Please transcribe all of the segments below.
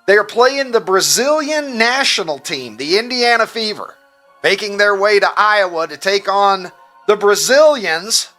They are playing the Brazilian national team, the Indiana Fever, making their way to Iowa to take on the Brazilians.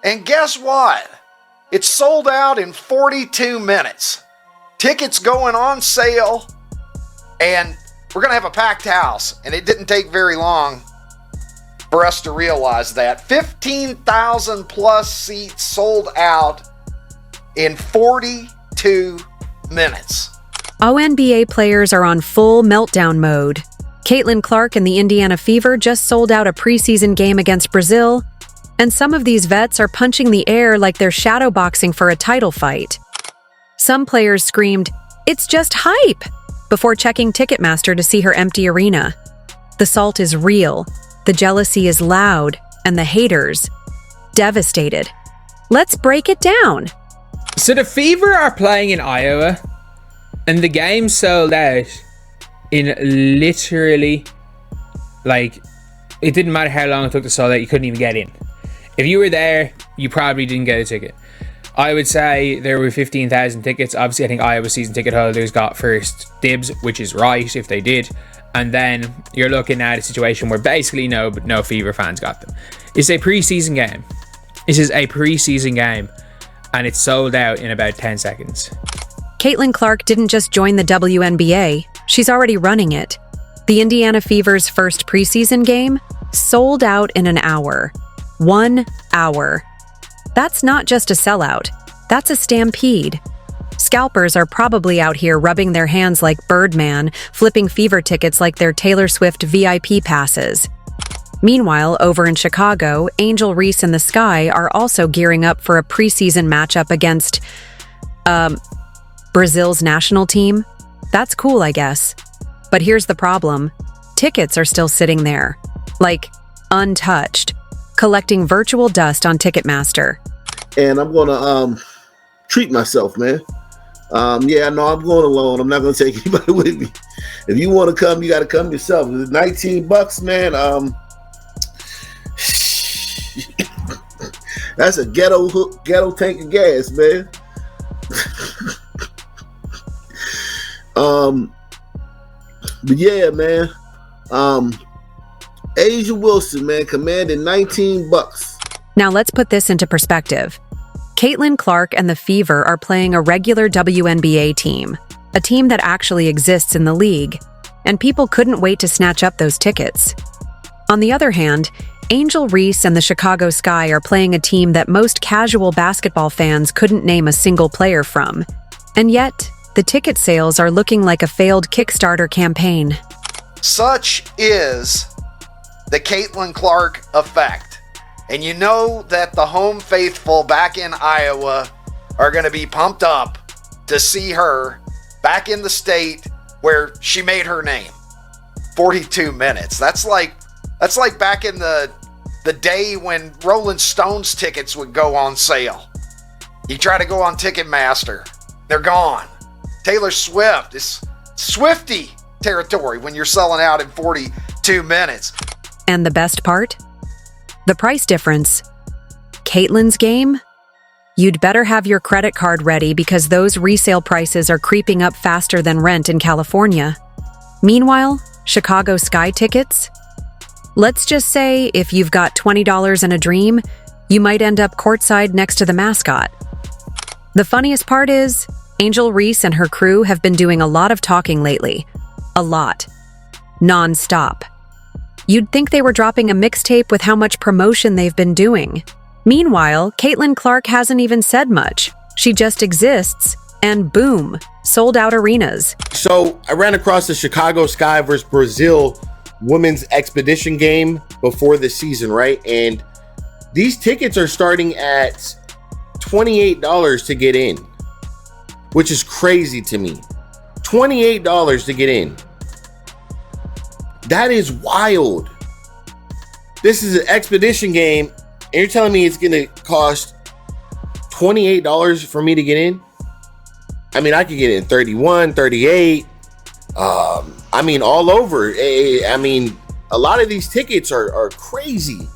And guess what? It's sold out in 42 minutes. Tickets going on sale, and we're going to have a packed house. And it didn't take very long for us to realize that. 15,000 plus seats sold out in 42 minutes. WNBA players are on full meltdown mode. Caitlin Clark and the Indiana Fever just sold out a preseason game against Brazil, and some of these vets are punching the air like they're shadowboxing for a title fight. Some players screamed, "It's just hype!" before checking Ticketmaster to see her empty arena. The salt is real, the jealousy is loud, and the haters devastated. Let's break it down. So the Fever are playing in Iowa, and the game sold out in literally, like, it didn't matter how long it took to sell out, you couldn't even get in. If you were there, you probably didn't get a ticket. I would say there were 15,000 tickets. Obviously, I think Iowa season ticket holders got first dibs, which is right if they did. And then you're looking at a situation where basically no Fever fans got them. It's a preseason game. This is a preseason game, and it's sold out in about 10 seconds. Caitlin Clark didn't just join the WNBA, she's already running it. The Indiana Fever's first preseason game sold out in an hour. 1 hour. That's not just a sellout, that's a stampede. Scalpers are probably out here rubbing their hands like Birdman, flipping Fever tickets like they're Taylor Swift VIP passes. Meanwhile, over in Chicago, Angel Reese and the Sky are also gearing up for a preseason matchup against, Brazil's national team. That's cool, I guess. But here's the problem. Tickets are still sitting there, like, untouched, collecting virtual dust on Ticketmaster. And I'm gonna treat myself, man. Yeah, no, I'm going alone. I'm not gonna take anybody with me. If you want to come, you got to come yourself. It's $19, man. That's a ghetto tank of gas, man. But yeah, man. Asia Wilson, man, commanding $19. Now let's put this into perspective. Caitlin Clark and the Fever are playing a regular WNBA team, a team that actually exists in the league, and people couldn't wait to snatch up those tickets. On the other hand, Angel Reese and the Chicago Sky are playing a team that most casual basketball fans couldn't name a single player from. And yet, the ticket sales are looking like a failed Kickstarter campaign. Such is the Caitlin Clark effect. And you know that the home faithful back in Iowa are going to be pumped up to see her back in the state where she made her name. 42 minutes. That's like back in the day when Rolling Stones tickets would go on sale. You try to go on Ticketmaster, they're gone. Taylor Swift is Swiftie territory when you're selling out in 42 minutes. And the best part? The price difference. Caitlin's game? You'd better have your credit card ready because those resale prices are creeping up faster than rent in California. Meanwhile, Chicago Sky tickets? Let's just say if you've got $20 and a dream, you might end up courtside next to the mascot. The funniest part is, Angel Reese and her crew have been doing a lot of talking lately. A lot. Non-stop. You'd think they were dropping a mixtape with how much promotion they've been doing. Meanwhile, Caitlin Clark hasn't even said much. She just exists, and boom, sold out arenas. So I ran across the Chicago Sky versus Brazil women's expedition game before the season, right? And these tickets are starting at $28 to get in, which is crazy to me. $28 to get in. That is wild. This is an expedition game, and you're telling me it's gonna cost $28 for me to get in? I mean, I could get in 31, 38. I mean, all over. I mean, a lot of these tickets are crazy.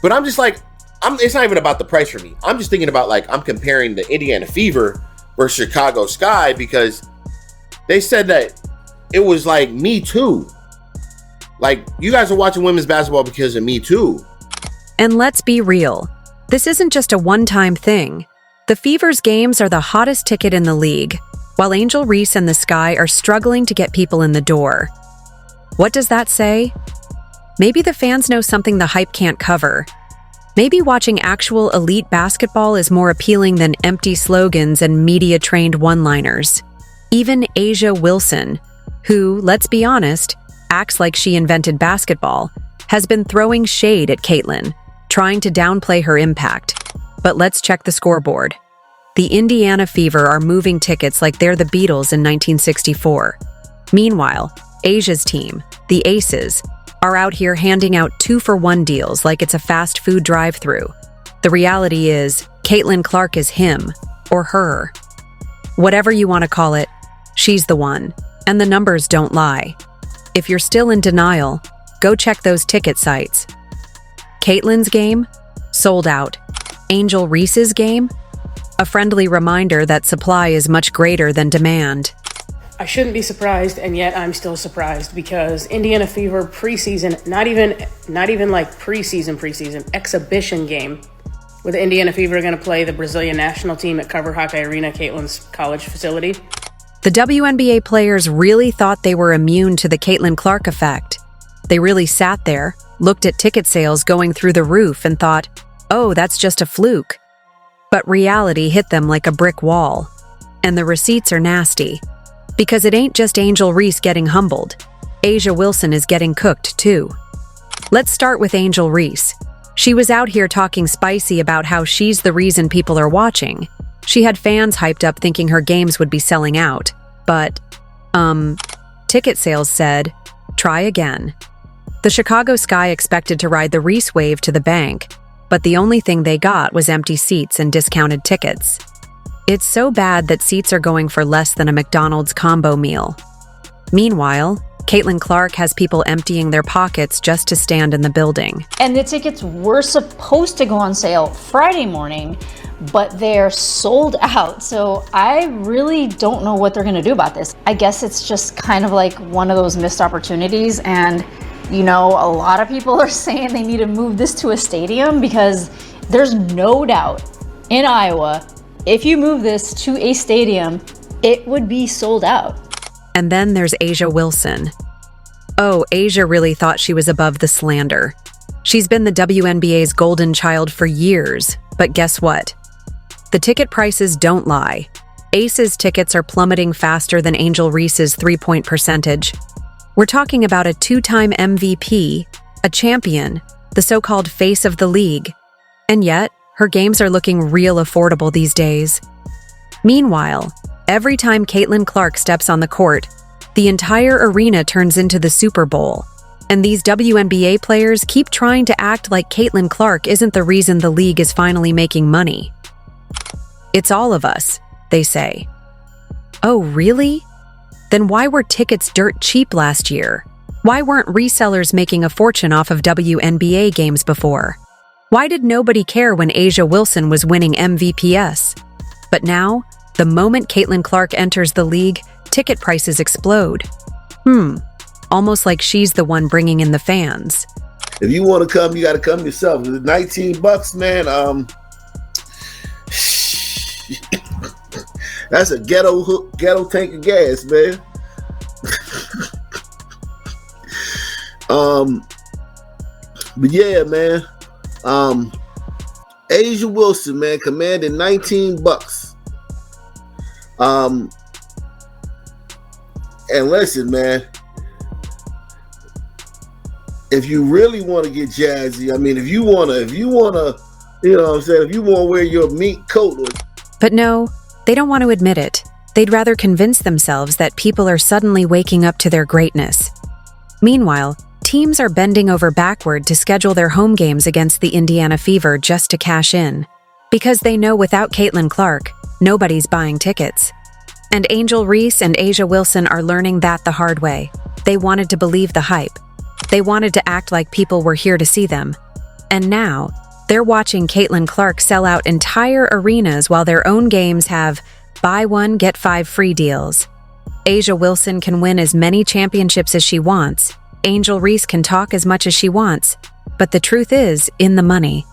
But I'm just like, it's not even about the price for me. I'm just thinking about, like, I'm comparing the Indiana Fever versus Chicago Sky because they said that it was like Me Too. Like, you guys are watching women's basketball because of Me Too. And let's be real. This isn't just a one-time thing. The Fever's games are the hottest ticket in the league, while Angel Reese and the Sky are struggling to get people in the door. What does that say? Maybe the fans know something the hype can't cover. Maybe watching actual elite basketball is more appealing than empty slogans and media-trained one-liners. Even A'ja Wilson, who, let's be honest, acts like she invented basketball, has been throwing shade at Caitlin, trying to downplay her impact. But let's check the scoreboard. The Indiana Fever are moving tickets like they're the Beatles in 1964. Meanwhile, Asia's team, the Aces, are out here handing out 2-for-1 deals like it's a fast food drive-thru. The reality is, Caitlin Clark is him, or her. Whatever you want to call it, she's the one, and the numbers don't lie. If you're still in denial, go check those ticket sites. Caitlin's game? Sold out. Angel Reese's game? A friendly reminder that supply is much greater than demand. I shouldn't be surprised, and yet I'm still surprised because Indiana Fever preseason, not even like preseason, exhibition game, where the Indiana Fever are going to play the Brazilian national team at Cover Hockey Arena, Caitlin's college facility. The WNBA players really thought they were immune to the Caitlin Clark effect. They really sat there, looked at ticket sales going through the roof and thought, oh, that's just a fluke. But reality hit them like a brick wall. And the receipts are nasty. Because it ain't just Angel Reese getting humbled. A'ja Wilson is getting cooked too. Let's start with Angel Reese. She was out here talking spicy about how she's the reason people are watching. She had fans hyped up thinking her games would be selling out. But, ticket sales said, try again. The Chicago Sky expected to ride the Reese wave to the bank, but the only thing they got was empty seats and discounted tickets. It's so bad that seats are going for less than a McDonald's combo meal. Meanwhile, Caitlin Clark has people emptying their pockets just to stand in the building. And the tickets were supposed to go on sale Friday morning, but they're sold out. So I really don't know what they're going to do about this. I guess it's just kind of like one of those missed opportunities. And, you know, a lot of people are saying they need to move this to a stadium because there's no doubt in Iowa, if you move this to a stadium, it would be sold out. And then there's A'ja Wilson. Oh, A'ja really thought she was above the slander. She's been the WNBA's golden child for years, but guess what? The ticket prices don't lie. Aces tickets are plummeting faster than Angel Reese's three-point percentage. We're talking about a 2-time MVP, a champion, the so-called face of the league. And yet, her games are looking real affordable these days. Meanwhile, every time Caitlin Clark steps on the court, the entire arena turns into the Super Bowl. And these WNBA players keep trying to act like Caitlin Clark isn't the reason the league is finally making money. It's all of us, they say. Oh, really? Then why were tickets dirt cheap last year? Why weren't resellers making a fortune off of WNBA games before? Why did nobody care when A'ja Wilson was winning MVPs? But now, the moment Caitlin Clark enters the league, ticket prices explode. Almost like she's the one bringing in the fans. If you want to come, you got to come yourself. It's $19, man. That's a ghetto tank of gas, man. But yeah, man. A'ja Wilson, man, commanding $19. And listen, man, if you really want to get jazzy, I mean, if you wanna, you know what I'm saying, if you want to wear your mink coat. But no, they don't want to admit it. They'd rather convince themselves that people are suddenly waking up to their greatness. Meanwhile, teams are bending over backward to schedule their home games against the Indiana Fever just to cash in. Because they know without Caitlin Clark, nobody's buying tickets. And Angel Reese and A'ja Wilson are learning that the hard way. They wanted to believe the hype. They wanted to act like people were here to see them. And now, they're watching Caitlin Clark sell out entire arenas while their own games have buy one, get 5 free deals. Asia Wilson can win as many championships as she wants. Angel Reese can talk as much as she wants. But the truth is in the money.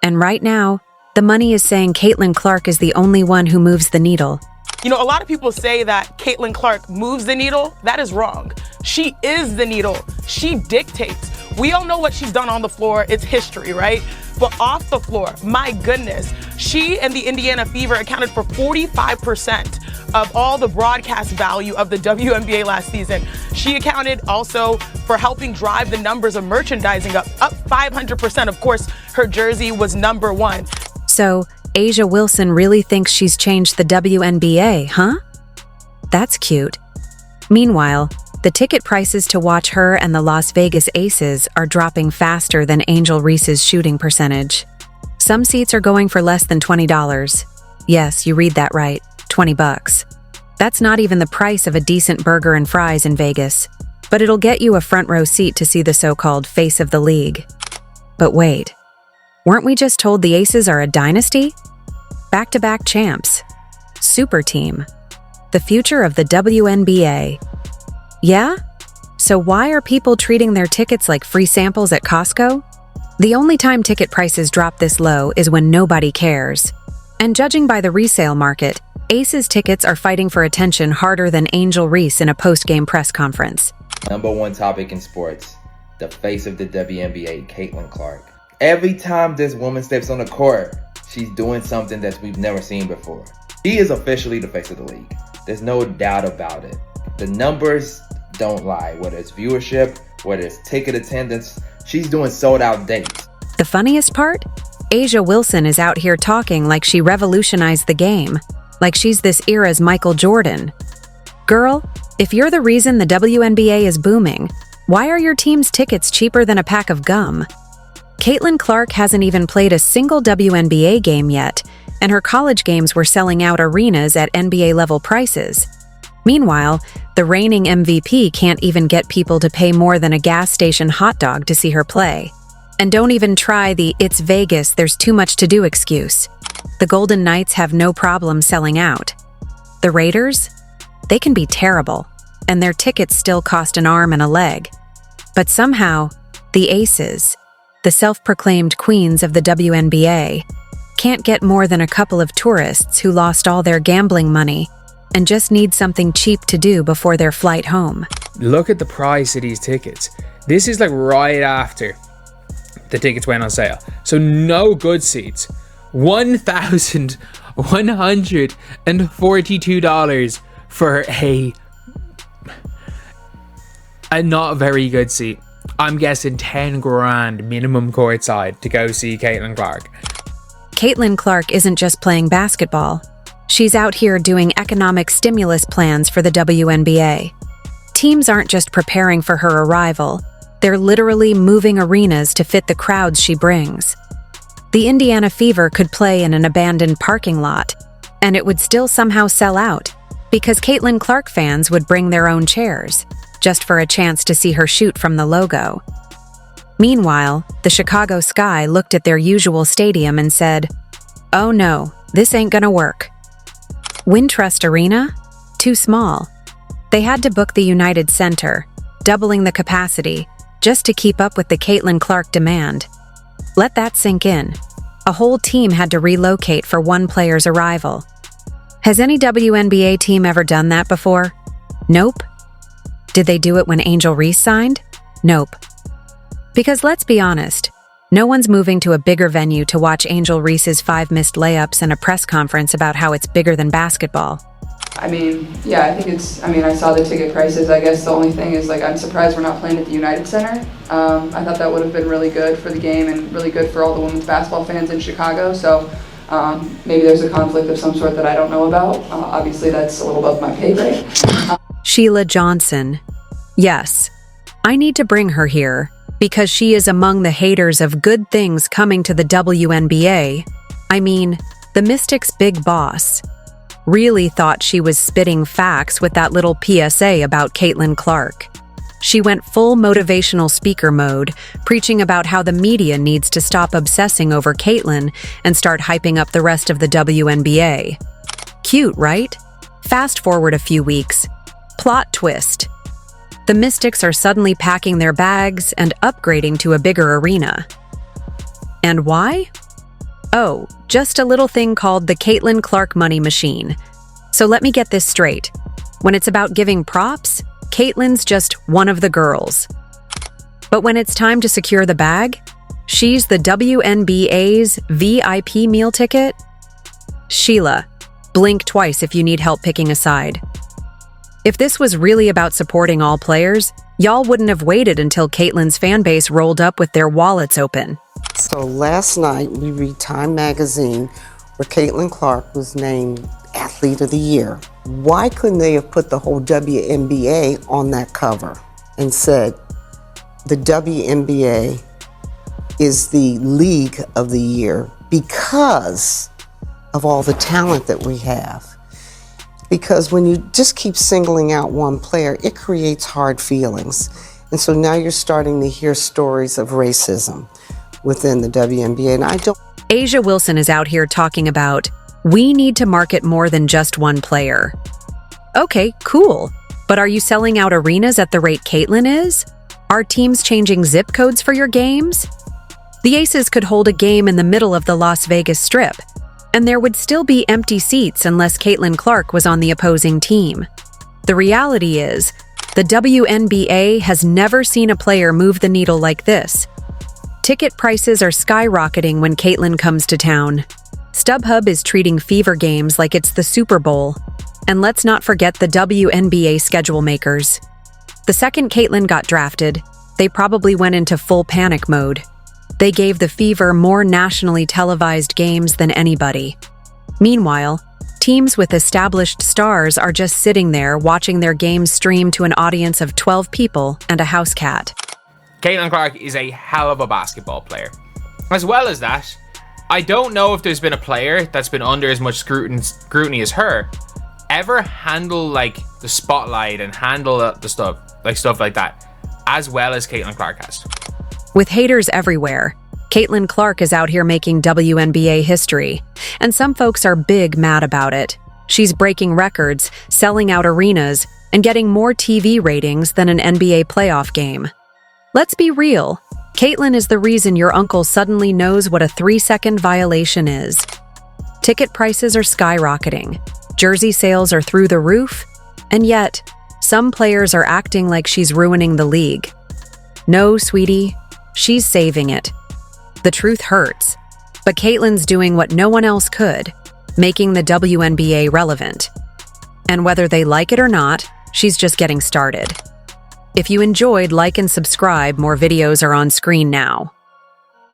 And right now, the money is saying Caitlin Clark is the only one who moves the needle. You know, a lot of people say that Caitlin Clark moves the needle. That is wrong. She is the needle. She dictates. We all know what she's done on the floor. It's history, right? But off the floor, my goodness, she and the Indiana Fever accounted for 45% of all the broadcast value of the WNBA last season. She accounted also for helping drive the numbers of merchandising up 500%. Of course, her jersey was number one. So, Asia Wilson really thinks she's changed the WNBA, huh? That's cute. Meanwhile, the ticket prices to watch her and the Las Vegas Aces are dropping faster than Angel Reese's shooting percentage. Some seats are going for less than $20. Yes, you read that right, $20. That's not even the price of a decent burger and fries in Vegas, but it'll get you a front row seat to see the so-called face of the league. But wait, weren't we just told the Aces are a dynasty? Back-to-back champs. Super team. The future of the WNBA. Yeah? So why are people treating their tickets like free samples at Costco? The only time ticket prices drop this low is when nobody cares. And judging by the resale market, Aces tickets are fighting for attention harder than Angel Reese in a post-game press conference. Number one topic in sports, the face of the WNBA, Caitlin Clark. Every time this woman steps on the court, she's doing something that we've never seen before. She is officially the face of the league. There's no doubt about it. The numbers don't lie, whether it's viewership, whether it's ticket attendance, she's doing sold out dates. The funniest part? Asia Wilson is out here talking like she revolutionized the game, like she's this era's Michael Jordan. Girl, if you're the reason the WNBA is booming, why are your team's tickets cheaper than a pack of gum? Caitlin Clark hasn't even played a single WNBA game yet, and her college games were selling out arenas at NBA-level prices. Meanwhile, the reigning MVP can't even get people to pay more than a gas station hot dog to see her play. And don't even try the "it's Vegas, there's too much to do" excuse. The Golden Knights have no problem selling out. The Raiders? They can be terrible, and their tickets still cost an arm and a leg. But somehow, the Aces, the self-proclaimed queens of the WNBA, can't get more than a couple of tourists who lost all their gambling money and just need something cheap to do before their flight home. Look at the price of these tickets. This is like right after the tickets went on sale. So no good seats. $1,142 for a not very good seat. I'm guessing 10 grand minimum courtside to go see Caitlin Clark. Caitlin Clark isn't just playing basketball. She's out here doing economic stimulus plans for the WNBA. Teams aren't just preparing for her arrival. They're literally moving arenas to fit the crowds she brings. The Indiana Fever could play in an abandoned parking lot, and it would still somehow sell out, because Caitlin Clark fans would bring their own chairs, just for a chance to see her shoot from the logo. Meanwhile, the Chicago Sky looked at their usual stadium and said, "Oh no, this ain't gonna work." Wintrust Arena? Too small. They had to book the United Center, doubling the capacity, just to keep up with the Caitlin Clark demand. Let that sink in. A whole team had to relocate for one player's arrival. Has any WNBA team ever done that before? Nope. Did they do it when Angel Reese signed? Nope. Because let's be honest, no one's moving to a bigger venue to watch Angel Reese's 5 missed layups and a press conference about how it's bigger than basketball. I saw the ticket prices. I guess the only thing is, I'm surprised we're not playing at the United Center. I thought that would have been really good for the game and really good for all the women's basketball fans in Chicago. So maybe there's a conflict of some sort that I don't know about. Obviously, that's a little above my pay grade. Sheila Johnson. Yes, I need to bring her here because she is among the haters of good things coming to the WNBA. I mean, the Mystics' big boss really thought she was spitting facts with that little PSA about Caitlin Clark. She went full motivational speaker mode, preaching about how the media needs to stop obsessing over Caitlin and start hyping up the rest of the WNBA. Cute, right? Fast forward a few weeks. Plot twist. The Mystics are suddenly packing their bags and upgrading to a bigger arena. And why? Oh, just a little thing called the Caitlin Clark money machine. So let me get this straight. When it's about giving props, Caitlin's just one of the girls. But when it's time to secure the bag, she's the WNBA's VIP meal ticket. Sheila, blink twice if you need help picking a side. If this was really about supporting all players, y'all wouldn't have waited until Caitlin's fan base rolled up with their wallets open. So last night we read Time magazine where Caitlin Clark was named Athlete of the Year. Why couldn't they have put the whole WNBA on that cover and said the WNBA is the league of the year because of all the talent that we have? Because when you just keep singling out one player, it creates hard feelings. And so now you're starting to hear stories of racism within the WNBA. And I don't. Asia Wilson is out here talking about, we need to market more than just one player. Okay, cool. But are you selling out arenas at the rate Caitlin is? Are teams changing zip codes for your games? The Aces could hold a game in the middle of the Las Vegas Strip, and there would still be empty seats unless Caitlin Clark was on the opposing team. The reality is, the WNBA has never seen a player move the needle like this. Ticket prices are skyrocketing when Caitlin comes to town. StubHub is treating Fever games like it's the Super Bowl. And let's not forget the WNBA schedule makers. The second Caitlin got drafted, they probably went into full panic mode. They gave the Fever more nationally televised games than anybody. Meanwhile, teams with established stars are just sitting there watching their games stream to an audience of 12 people and a house cat. Caitlin Clark is a hell of a basketball player. As well as that, I don't know if there's been a player that's been under as much scrutiny as her ever handle like the spotlight and handle the stuff like that as well as Caitlin Clark has. With haters everywhere, Caitlin Clark is out here making WNBA history, and some folks are big mad about it. She's breaking records, selling out arenas, and getting more TV ratings than an NBA playoff game. Let's be real, Caitlin is the reason your uncle suddenly knows what a 3-second violation is. Ticket prices are skyrocketing, jersey sales are through the roof, and yet, some players are acting like she's ruining the league. No, sweetie, she's saving it. The truth hurts, but Caitlin's doing what no one else could, making the WNBA relevant. And whether they like it or not, she's just getting started. If you enjoyed, like and subscribe. More videos are on screen now.